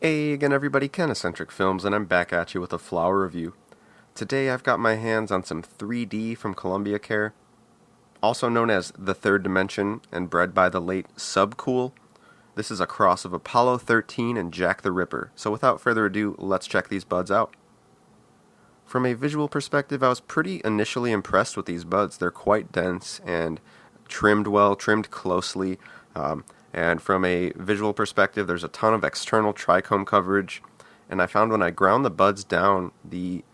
Hey again everybody, Ken-Eccentric Films, and I'm back at you with a flower review. Today I've got my hands on some 3D from Columbia Care, also known as The Third Dimension and bred by the late Subcool. This is a cross of Apollo 13 and Jack the Ripper, so without further ado, let's check these buds out. From a visual perspective, I was pretty initially impressed with these buds. They're quite dense and trimmed well, trimmed closely. And from a visual perspective, there's a ton of external trichome coverage. And I found when I ground the buds down, the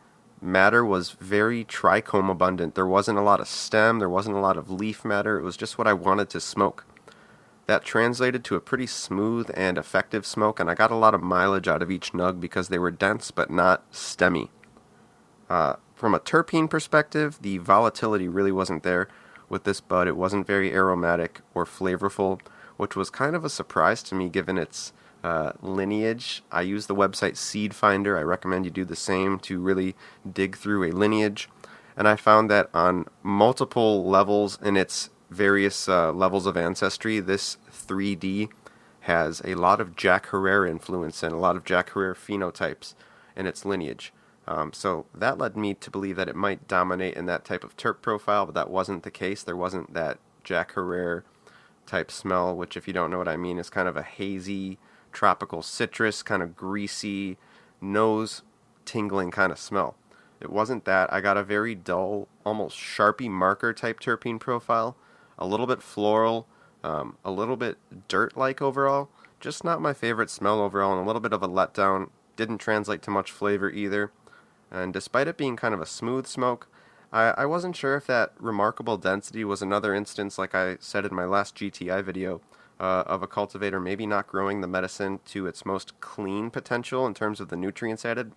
matter was very trichome abundant. There wasn't a lot of stem, there wasn't a lot of leaf matter. It was just what I wanted to smoke. That translated to a pretty smooth and effective smoke, and I got a lot of mileage out of each nug because they were dense but not stemmy. From a terpene perspective, the volatility really wasn't there with this bud. It wasn't very aromatic or flavorful, which was kind of a surprise to me given its lineage. I use the website Seed Finder. I recommend you do the same to really dig through a lineage. And I found that on multiple levels in its various levels of ancestry, this 3D has a lot of Jack Herrera influence and a lot of Jack Herrera phenotypes in its lineage. So that led me to believe that it might dominate in that type of terp profile, but that wasn't the case. There wasn't that Jack Herrera type smell, which, if you don't know what I mean, is kind of a hazy, tropical citrus, kind of greasy, nose tingling kind of smell. It wasn't that. I got a very dull, almost Sharpie marker type terpene profile, a little bit floral, a little bit dirt-like overall, just not my favorite smell overall, and a little bit of a letdown. Didn't translate to much flavor either. And despite it being kind of a smooth smoke, I wasn't sure if that remarkable density was another instance, like I said in my last GTI video, of a cultivator maybe not growing the medicine to its most clean potential in terms of the nutrients added.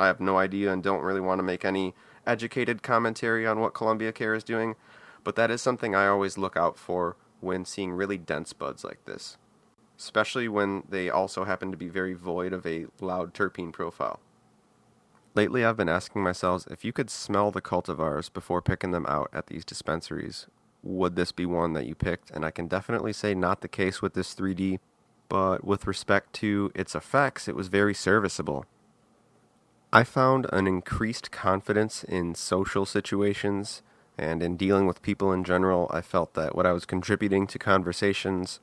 I have no idea and don't really want to make any educated commentary on what Columbia Care is doing, but that is something I always look out for when seeing really dense buds like this, especially when they also happen to be very void of a loud terpene profile. Lately, I've been asking myself if you could smell the cultivars before picking them out at these dispensaries, would this be one that you picked? And I can definitely say not the case with this 3D, but with respect to its effects, it was very serviceable. I found an increased confidence in social situations and in dealing with people in general. I felt that what I was contributing to conversations,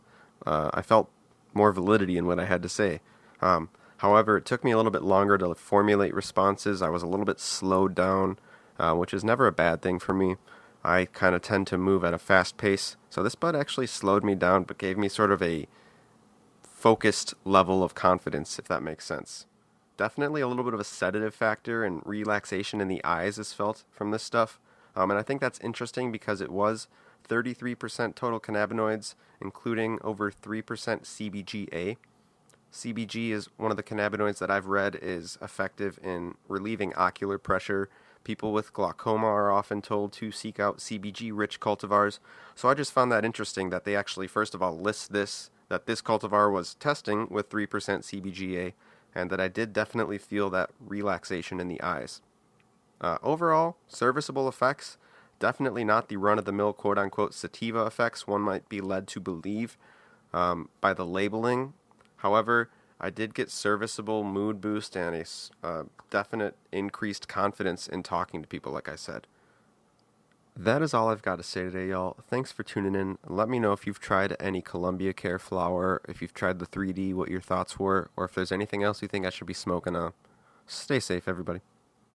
I felt more validity in what I had to say. However, it took me a little bit longer to formulate responses. I was a little bit slowed down, which is never a bad thing for me. I kind of tend to move at a fast pace. So this bud actually slowed me down, but gave me sort of a focused level of confidence, if that makes sense. Definitely a little bit of a sedative factor and relaxation in the eyes is felt from this stuff. And I think that's interesting because it was 33% total cannabinoids, including over 3% CBGA. CBG is one of the cannabinoids that I've read is effective in relieving ocular pressure. People with glaucoma are often told to seek out CBG-rich cultivars. So I just found that interesting that they actually, first of all, list this, that this cultivar was testing with 3% CBGA, and that I did definitely feel that relaxation in the eyes. Overall, serviceable effects. Definitely not the run-of-the-mill quote-unquote sativa effects one might be led to believe by the labeling. However, I did get serviceable mood boost and a definite increased confidence in talking to people, like I said. That is all I've got to say today, y'all. Thanks for tuning in. Let me know if you've tried any Columbia Care flower, if you've tried the 3D, what your thoughts were, or if there's anything else you think I should be smoking on. Stay safe, everybody.